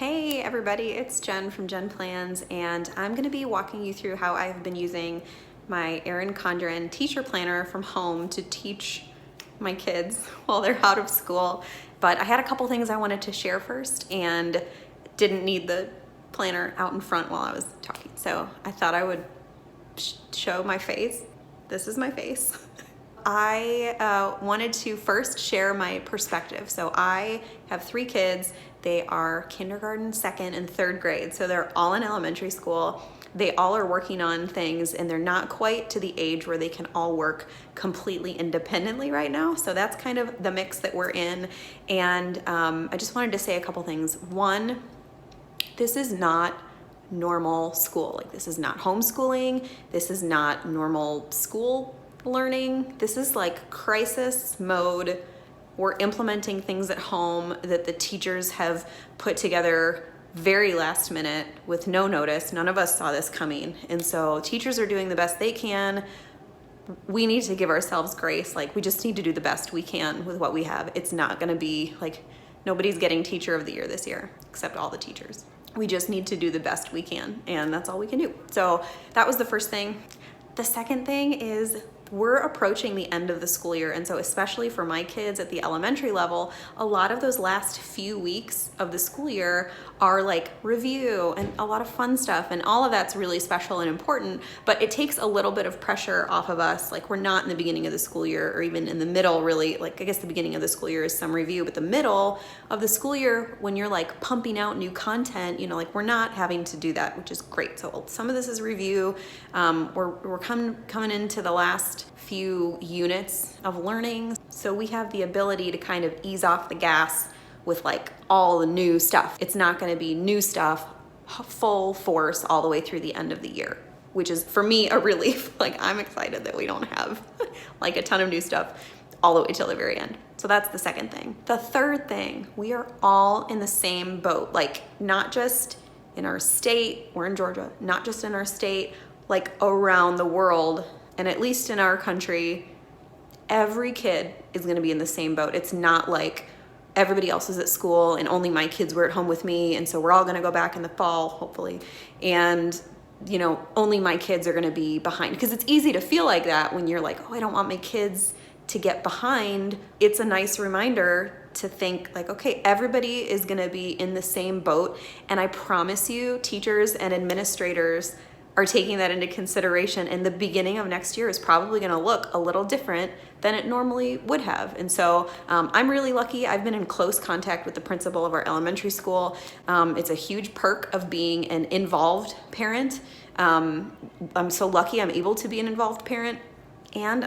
Hey everybody, it's Jen from Jen Plans, and I'm going to be walking you through how I've been using my Erin Condren teacher planner from home to teach my kids while they're out of school. But I had a couple things I wanted to share first and didn't need the planner out in front while I was talking. So I thought I would show my face. This is my face. I wanted to first share my perspective. So I have 3 kids. They are kindergarten, 2nd, and 3rd grade. So they're all in elementary school. They all are working on things, and they're not quite to the age where they can all work completely independently right now. So that's kind of the mix that we're in. And I just wanted to say a couple things. One, this is not normal school. Like, this is not homeschooling. This is not normal school learning. This is like crisis mode. We're implementing things at home that the teachers have put together very last minute with no notice. None of us saw this coming. And so teachers are doing the best they can. We need to give ourselves grace. Like, we just need to do the best we can with what we have. It's not going to be like, nobody's getting Teacher of the Year this year, except all the teachers. We just need to do the best we can, and that's all we can do. So that was the first thing. The second thing is, we're approaching the end of the school year, and so especially for my kids at the elementary level, a lot of those last few weeks of the school year are like review and a lot of fun stuff, and all of that's really special and important, but it takes a little bit of pressure off of us. Like, we're not in the beginning of the school year, or even in the middle, really. Like, I guess the beginning of the school year is some review, but the middle of the school year, when you're like pumping out new content, like, we're not having to do that, which is great. So some of this is review. We're coming into the last few units of learning, so we have the ability to kind of ease off the gas with like all the new stuff. It's not going to be new stuff full force all the way through the end of the year, which is for me a relief. Like, I'm excited that we don't have like a ton of new stuff all the way till the very end. So that's the second thing. The third thing, we are all in the same boat. Like, not just in our state, we're in Georgia, not just in our state, like around the world. And at least in our country, every kid is going to be in the same boat. It's not like everybody else is at school and only my kids were at home with me, and so we're all going to go back in the fall, hopefully. And, only my kids are going to be behind. Because it's easy to feel like that when you're like, oh, I don't want my kids to get behind. It's a nice reminder to think like, okay, everybody is going to be in the same boat. And I promise you, teachers and administrators are taking that into consideration, and the beginning of next year is probably going to look a little different than it normally would have. And so I'm really lucky. I've been in close contact with the principal of our elementary school. It's a huge perk of being an involved parent. I'm so lucky I'm able to be an involved parent, and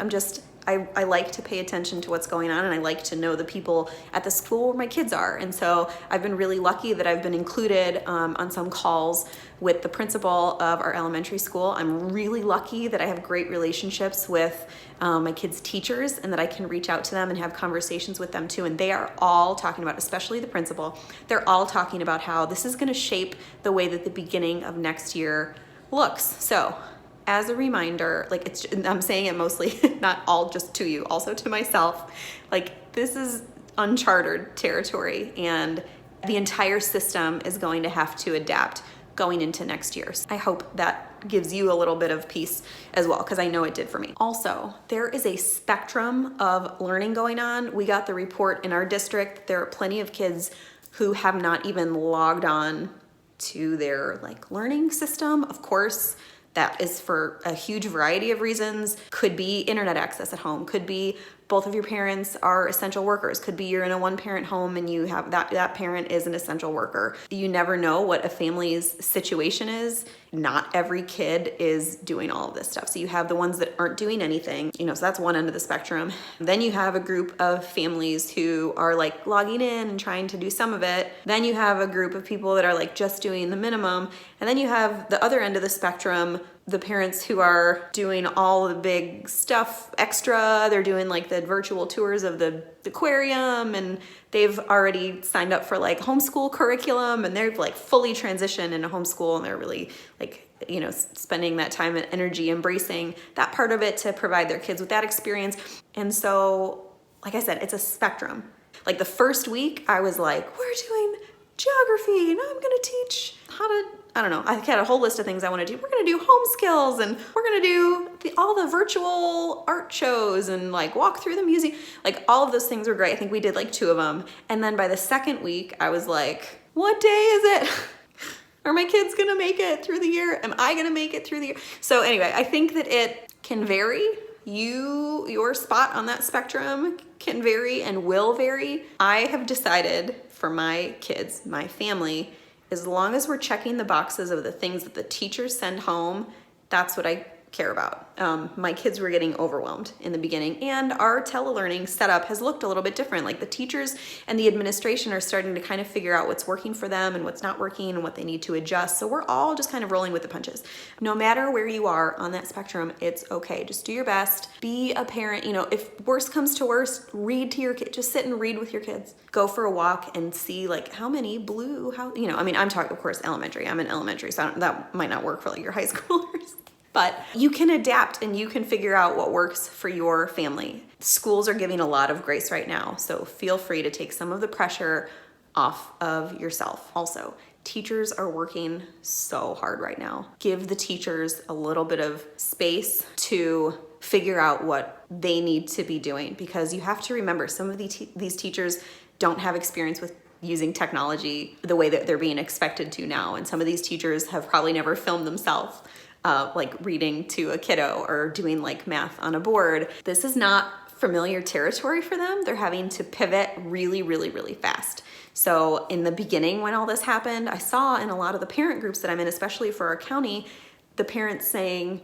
I like to pay attention to what's going on, and I like to know the people at the school where my kids are. And so I've been really lucky that I've been included on some calls with the principal of our elementary school. I'm really lucky that I have great relationships with my kids' teachers, and that I can reach out to them and have conversations with them too. And they are all talking about, especially the principal, they're all talking about how this is going to shape the way that the beginning of next year looks. So, as a reminder, like, I'm saying it mostly, not all just to you, also to myself, like, this is uncharted territory, and the entire system is going to have to adapt going into next year. So I hope that gives you a little bit of peace as well, because I know it did for me. Also, there is a spectrum of learning going on. We got the report in our district. There are plenty of kids who have not even logged on to their learning system. Of course, that is for a huge variety of reasons. Could be internet access at home, could be both of your parents are essential workers, could be you're in a 1-parent home and you have that parent is an essential worker. You never know what a family's situation is. Not every kid is doing all of this stuff. So you have the ones that aren't doing anything, so that's one end of the spectrum. Then you have a group of families who are logging in and trying to do some of it. Then you have a group of people that are just doing the minimum. And then you have the other end of the spectrum, the parents who are doing all the big stuff extra. They're doing the virtual tours of the aquarium, and they've already signed up for homeschool curriculum, and they're fully transitioned into homeschool, and they're really spending that time and energy embracing that part of it to provide their kids with that experience. And so, like I said, it's a spectrum. The first week I was we're doing geography. Now I'm gonna teach how to, I don't know, I had a whole list of things I wanna do. We're gonna do home skills, and we're gonna do all the virtual art shows and like walk through the museum. Like all of those things were great. I think we did like 2 of them. And then by the second week, I was like, what day is it? Are my kids gonna make it through the year? Am I gonna make it through the year? So anyway, I think that it can vary. Your spot on that spectrum can vary and will vary. I have decided for my kids, my family, as long as we're checking the boxes of the things that the teachers send home, that's what I care about. My kids were getting overwhelmed in the beginning, and our telelearning setup has looked a little bit different. Like the teachers and the administration are starting to kind of figure out what's working for them and what's not working and what they need to adjust. So we're all just kind of rolling with the punches. No matter where you are on that spectrum, it's okay. Just do your best. Be a parent. You know, if worst comes to worst, read to your kids. Just sit and read with your kids. Go for a walk and see like how many blue, you know, I mean, I'm talking, of course, elementary. I'm in elementary, so that might not work for like your high schoolers. But you can adapt and you can figure out what works for your family. Schools are giving a lot of grace right now, so feel free to take some of the pressure off of yourself. Also, teachers are working so hard right now. Give the teachers a little bit of space to figure out what they need to be doing, because you have to remember some of these teachers don't have experience with using technology the way that they're being expected to now. And some of these teachers have probably never filmed themselves like reading to a kiddo or doing like math on a board. This is not familiar territory for them. They're having to pivot really, really, really fast. So in the beginning, when all this happened, I saw in a lot of the parent groups that I'm in, especially for our county, the parents saying,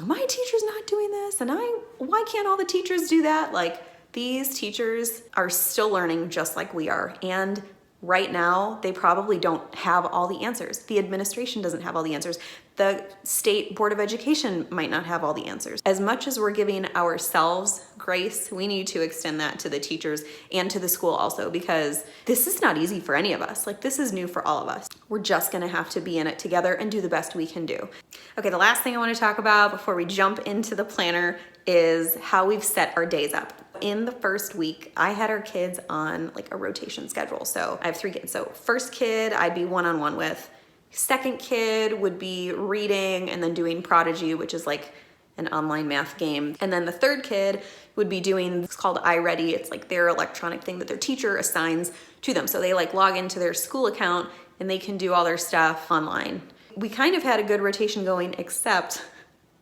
my teacher's not doing this, and why can't all the teachers do that? Like, these teachers are still learning just like we are. And right now, they probably don't have all the answers. The administration doesn't have all the answers. The state board of education might not have all the answers. As much as we're giving ourselves grace, we need to extend that to the teachers and to the school also, because this is not easy for any of us. Like, this is new for all of us. We're just gonna have to be in it together and do the best we can do. Okay, the last thing I wanna talk about before we jump into the planner is how we've set our days up. In the first week, I had our kids on like a rotation schedule. So I have 3 kids. So first kid, I'd be one-on-one with. Second kid would be reading and then doing Prodigy, which is like an online math game. And then the third kid would be doing, it's called iReady. It's like their electronic thing that their teacher assigns to them. So they like log into their school account and they can do all their stuff online. We kind of had a good rotation going, except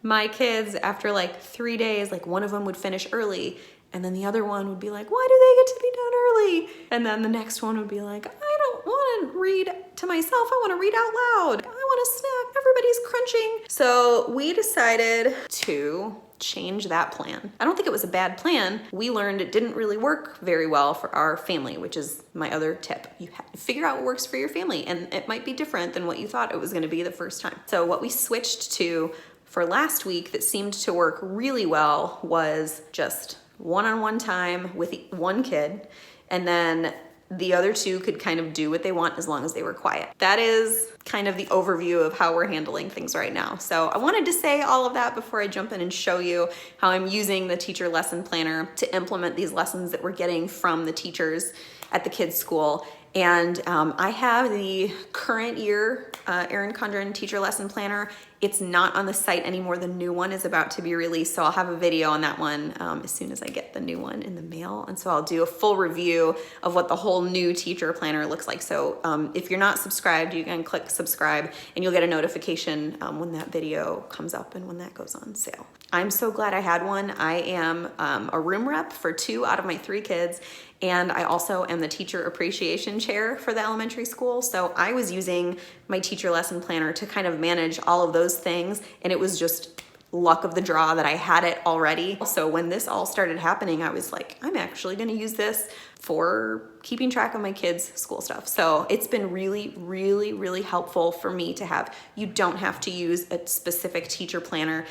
my kids, after like 3 days, like one of them would finish early, and then the other one would be like, why do they get to be done early? And then the next one would be like, I don't want to read to myself. I want to read out loud. I want a snack. Everybody's crunching. So we decided to change that plan. I don't think it was a bad plan. We learned it didn't really work very well for our family, which is my other tip. You have to figure out what works for your family, and it might be different than what you thought it was going to be the first time. So what we switched to for last week that seemed to work really well was just one-on-one time with one kid, and then the other 2 could kind of do what they want as long as they were quiet. That is kind of the overview of how we're handling things right now. So I wanted to say all of that before I jump in and show you how I'm using the teacher lesson planner to implement these lessons that we're getting from the teachers at the kids' school. And I have the current year Erin Condren teacher lesson planner. It's not on the site anymore. The new one is about to be released, so I'll have a video on that one as soon as I get the new one in the mail. And so I'll do a full review of what the whole new teacher planner looks like. So if you're not subscribed, you can click subscribe and you'll get a notification when that video comes up and when that goes on sale. I'm so glad I had one. I am a room rep for 2 out of my 3 kids, and I also am the teacher appreciation chair for the elementary school. So I was using my teacher lesson planner to kind of manage all of those things, and it was just luck of the draw that I had it already. So when this all started happening, I was like, I'm actually gonna use this for keeping track of my kids' school stuff. So it's been really, really, really helpful for me to have. You don't have to use a specific teacher planner.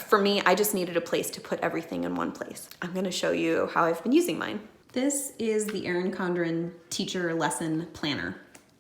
For me, I just needed a place to put everything in one place. I'm gonna show you how I've been using mine. This is the Erin Condren teacher lesson planner.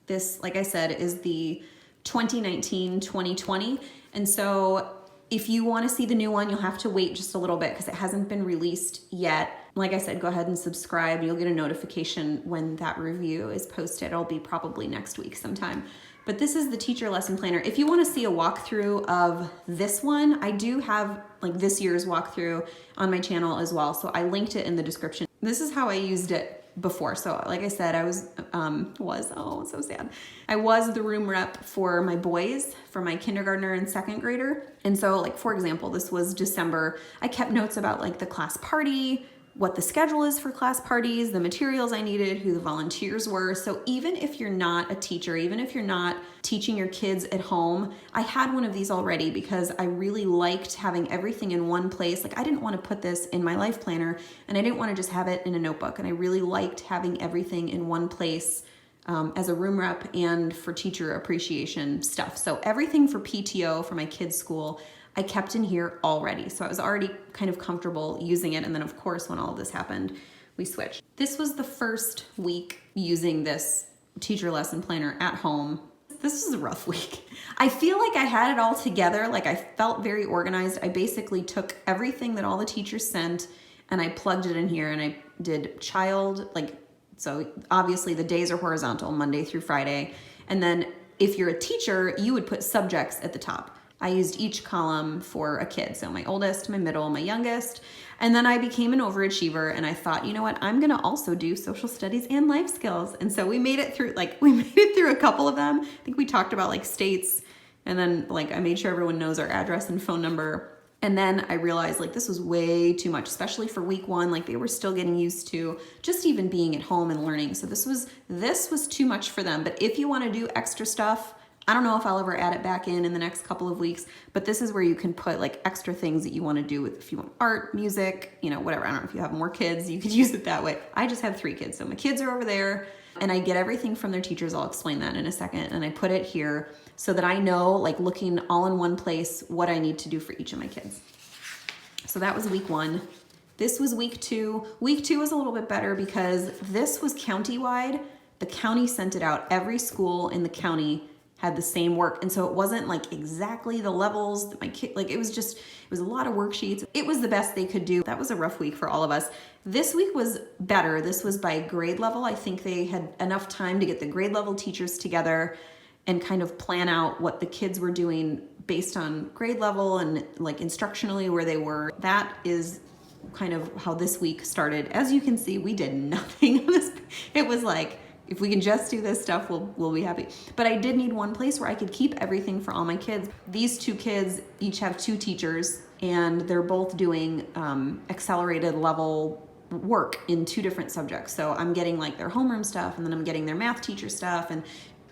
This, like I said, is the 2019-2020. And so if you want to see the new one, you'll have to wait just a little bit because it hasn't been released yet. Like I said, go ahead and subscribe. You'll get a notification when that review is posted. It'll be probably next week sometime. But this is the teacher lesson planner. If you want to see a walkthrough of this one, I do have like this year's walkthrough on my channel as well. So I linked it in the description. This is how I used it before. So like I said, I was so sad. I was the room rep for my boys, for my kindergartner and second grader. And so like, for example, this was December. I kept notes about like the class party, what the schedule is for class parties, the materials I needed, who the volunteers were. So even if you're not a teacher, even if you're not teaching your kids at home, I had one of these already because I really liked having everything in one place. Like I didn't want to put this in my life planner and I didn't want to just have it in a notebook. And I really liked having everything in one place as a room rep and for teacher appreciation stuff. So everything for PTO for my kids' school, I kept in here already. So I was already kind of comfortable using it. And then of course, when all of this happened, we switched. This was the first week using this teacher lesson planner at home. This was a rough week. I feel like I had it all together. Like I felt very organized. I basically took everything that all the teachers sent and I plugged it in here and I did child, so obviously the days are horizontal, Monday through Friday. And then if you're a teacher, you would put subjects at the top. I used each column for a kid. So my oldest, my middle, my youngest. And then I became an overachiever and I thought, you know what, I'm gonna also do social studies and life skills. And so we made it through a couple of them. I think we talked about like states and then I made sure everyone knows our address and phone number. And then I realized this was way too much, especially for week one. They were still getting used to just even being at home and learning. So this was too much for them. But if you wanna do extra stuff, I don't know if I'll ever add it back in the next couple of weeks, but this is where you can put extra things that you want to do with, if you want art, music, whatever. I don't know if you have more kids, you could use it that way. I just have 3 kids. So my kids are over there and I get everything from their teachers. I'll explain that in a second. And I put it here so that I know, looking all in one place, what I need to do for each of my kids. So that was week 1. This was week 2. Week 2 was a little bit better because this was countywide. The county sent it out. Every school in the county had the same work. And so it wasn't exactly the levels that my kid, it was a lot of worksheets. It was the best they could do. That was a rough week for all of us. This week was better. This was by grade level. I think they had enough time to get the grade level teachers together and kind of plan out what the kids were doing based on grade level and instructionally where they were. That is kind of how this week started. As you can see, we did nothing on this. It was if we can just do this stuff, we'll be happy. But I did need one place where I could keep everything for all my kids. These 2 kids each have 2 teachers and they're both doing accelerated level work in 2 different subjects. So I'm getting their homeroom stuff and then I'm getting their math teacher stuff, and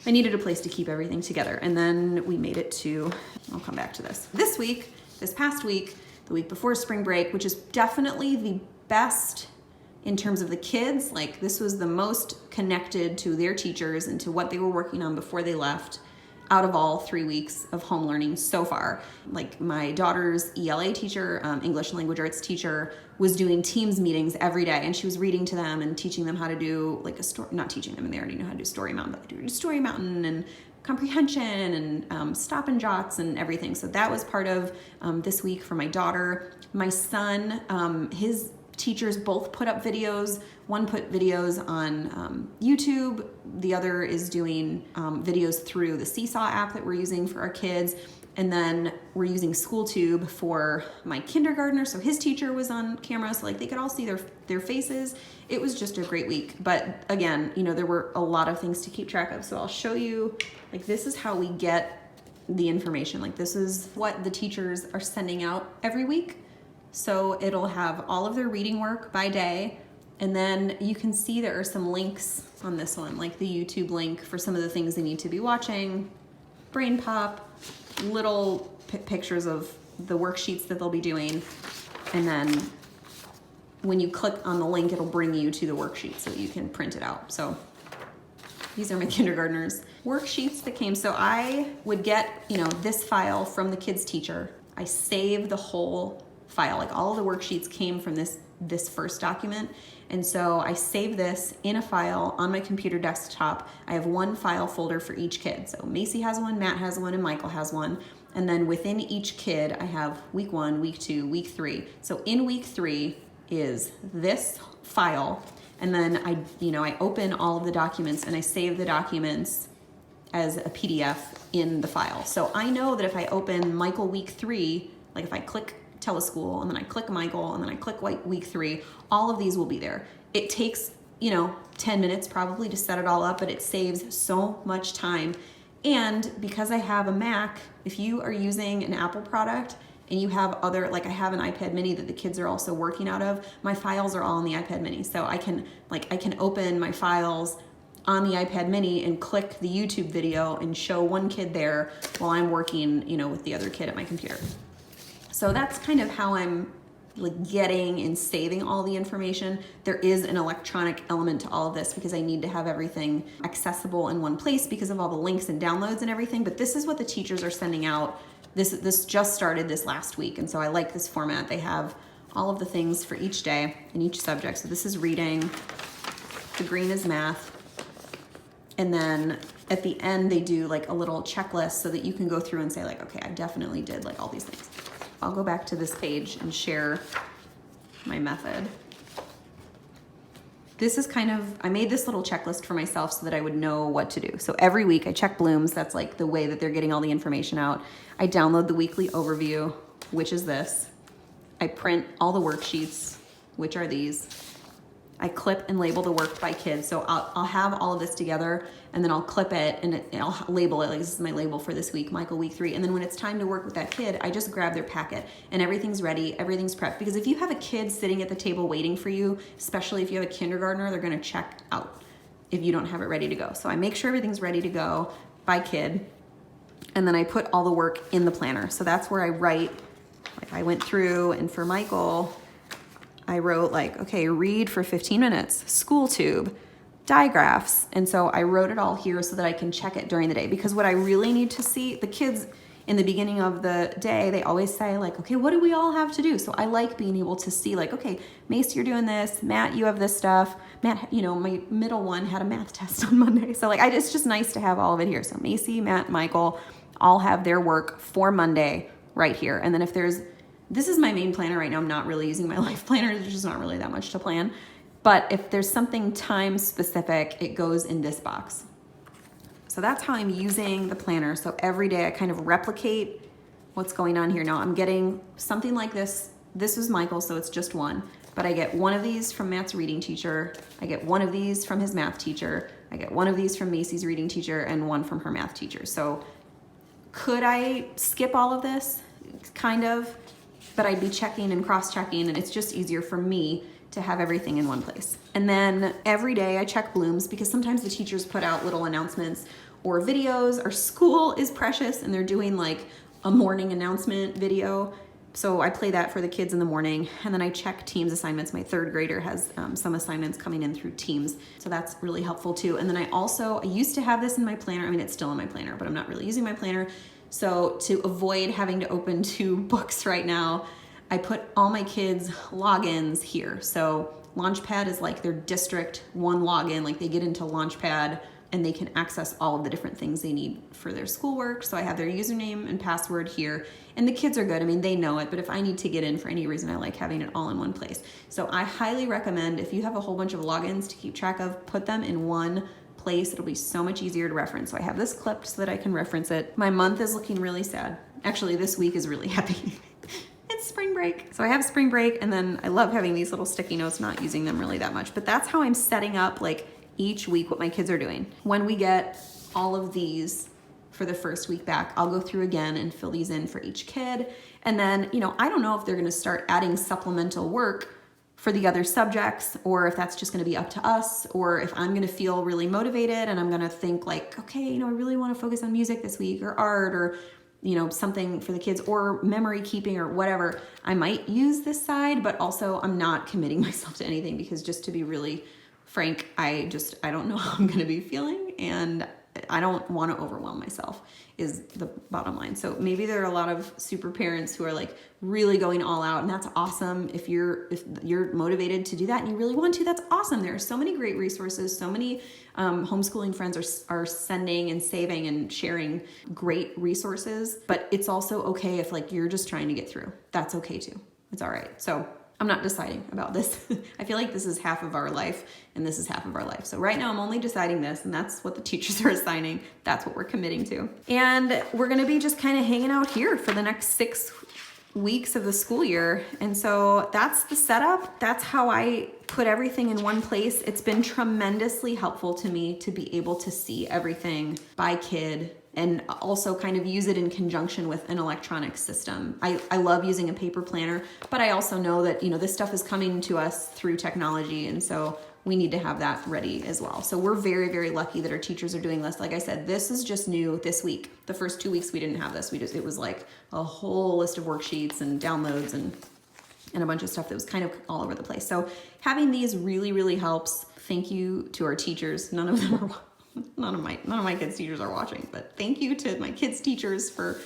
I needed a place to keep everything together. And then we made it to, I'll come back to this. This past week, the week before spring break, which is definitely the best in terms of the kids. This was the most connected to their teachers and to what they were working on before they left out of all 3 weeks of home learning so far. My daughter's ELA teacher, English Language Arts teacher, was doing Teams meetings every day and she was reading to them and teaching them how to do a story, not teaching them, and they already know how to do Story Mountain, but they do Story Mountain and comprehension and stop and jots and everything. So that was part of this week for my daughter. My son, his teachers both put up videos. One put videos on YouTube. The other is doing videos through the Seesaw app that we're using for our kids. And then we're using SchoolTube for my kindergartner. So his teacher was on camera, so they could all see their faces. It was just a great week. But again, there were a lot of things to keep track of. So I'll show you, this is how we get the information. This is what the teachers are sending out every week. So it'll have all of their reading work by day. And then you can see there are some links on this one, the YouTube link for some of the things they need to be watching, brain pop, little pictures of the worksheets that they'll be doing. And then when you click on the link, it'll bring you to the worksheet so you can print it out. So these are my kindergartners. Worksheets that came. So I would get, this file from the kids' teacher. I save the whole file. All of the worksheets came from this first document. And so I save this in a file on my computer desktop. I have one file folder for each kid. So Macy has one, Matt has one, and Michael has one. And then within each kid, I have week 1, week 2, week 3. So in week 3, is this file, and then I open all of the documents and I save the documents as a PDF in the file. So I know that if I open Michael week 3, like if I click Teleschool and then I click Michael and then I click week 3, all of these will be there. It takes 10 minutes probably to set it all up, but it saves so much time. And because I have a Mac, if you are using an Apple product and you have other, like I have an iPad mini that the kids are also working out of, my files are all on the iPad mini. So I can open my files on the iPad mini and click the YouTube video and show one kid there while I'm working, with the other kid at my computer. So that's kind of how I'm getting and saving all the information. There is an electronic element to all of this because I need to have everything accessible in one place because of all the links and downloads and everything. But this is what the teachers are sending out. This just started this last week, and so I like this format. They have all of the things for each day and each subject. So this is reading, the green is math, and then at the end they do a little checklist so that you can go through and say okay, I definitely did all these things. I'll go back to this page and share my method. This is I made this little checklist for myself so that I would know what to do. So every week I check Blooms. That's the way that they're getting all the information out. I download the weekly overview, which is this. I print all the worksheets, which are these. I clip and label the work by kids. So I'll have all of this together and then I'll clip it and I'll label it. This is my label for this week, Michael week 3. And then when it's time to work with that kid, I just grab their packet and everything's ready, everything's prepped. Because if you have a kid sitting at the table waiting for you, especially if you have a kindergartner, they're gonna check out if you don't have it ready to go. So I make sure everything's ready to go by kid. And then I put all the work in the planner. So that's where I write, I went through, and for Michael, I wrote okay, read for 15 minutes, school tube, digraphs. And so I wrote it all here so that I can check it during the day, because what I really need to see, the kids in the beginning of the day, they always say okay, what do we all have to do? So I like being able to see okay, Mace, you're doing this. Matt, you have this stuff. Matt, my middle one had a math test on Monday. So it's just nice to have all of it here. So Macy, Matt, Michael all have their work for Monday right here. And then if this is my main planner right now. I'm not really using my life planner. There's just not really that much to plan. But if there's something time specific, it goes in this box. So that's how I'm using the planner. So every day I kind of replicate what's going on here. Now I'm getting something like this. This is Michael, so it's just one. But I get one of these from Matt's reading teacher. I get one of these from his math teacher. I get one of these from Macy's reading teacher and one from her math teacher. So could I skip all of this? Kind of. But I'd be checking and cross-checking, and it's just easier for me to have everything in one place. And then every day I check Blooms because sometimes the teachers put out little announcements or videos. Our school is precious and they're doing a morning announcement video. So I play that for the kids in the morning, and then I check Teams assignments. My 3rd grader has some assignments coming in through Teams. So that's really helpful too. And then I used to have this in my planner. It's still in my planner, but I'm not really using my planner. So to avoid having to open 2 books right now, I put all my kids' logins here. So Launchpad is their district 1 login. They get into Launchpad and they can access all of the different things they need for their schoolwork. So I have their username and password here. And the kids are good. They know it. But if I need to get in for any reason, I like having it all in one place. So I highly recommend, if you have a whole bunch of logins to keep track of, put them in one place. It'll be so much easier to reference. So I have this clipped so that I can reference it. My month is looking really sad. Actually, this week is really happy. It's spring break. So I have spring break, and then I love having these little sticky notes, not using them really that much. But that's how I'm setting up each week what my kids are doing. When we get all of these for the first week back, I'll go through again and fill these in for each kid. And then, I don't know if they're gonna start adding supplemental work for the other subjects, or if that's just gonna be up to us, or if I'm gonna feel really motivated and I'm gonna think okay, I really wanna focus on music this week, or art, or something for the kids, or memory keeping, or whatever. I might use this side, but also I'm not committing myself to anything, because just to be really frank, I don't know how I'm gonna be feeling, and I don't want to overwhelm myself is the bottom line. So maybe there are a lot of super parents who are really going all out, and that's awesome. If you're motivated to do that and you really want to, that's awesome. There are so many great resources. So many homeschooling friends are sending and saving and sharing great resources, but it's also okay if you're just trying to get through. That's okay too. It's all right. So I'm not deciding about this. I feel like this is half of our life and this is half of our life. So right now I'm only deciding this, and that's what the teachers are assigning. That's what we're committing to. And we're gonna be just kind of hanging out here for the next 6 weeks of the school year. And so that's the setup. That's how I put everything in one place. It's been tremendously helpful to me to be able to see everything by kid and also kind of use it in conjunction with an electronic system. I love using a paper planner, but I also know that, this stuff is coming to us through technology, and so we need to have that ready as well. So we're very, very lucky that our teachers are doing this. Like I said, this is just new this week. The first 2 weeks we didn't have this. It was like a whole list of worksheets and downloads and a bunch of stuff that was kind of all over the place. So having these really, really helps. Thank you to our teachers. None of my kids' teachers are watching, but thank you to my kids' teachers for,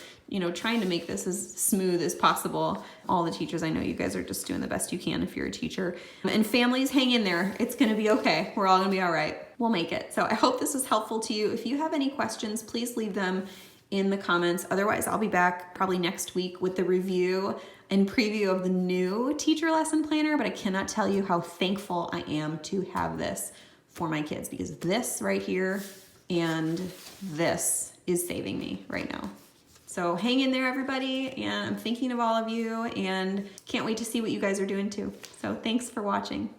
trying to make this as smooth as possible. All the teachers, I know you guys are just doing the best you can if you're a teacher. And families, hang in there. It's gonna be okay. We're all gonna be all right. We'll make it. So I hope this was helpful to you. If you have any questions, please leave them in the comments. Otherwise, I'll be back probably next week with the review and preview of the new teacher lesson planner, but I cannot tell you how thankful I am to have this for my kids, because this right here and this is saving me right now. So hang in there, everybody, and I'm thinking of all of you and can't wait to see what you guys are doing too. So thanks for watching.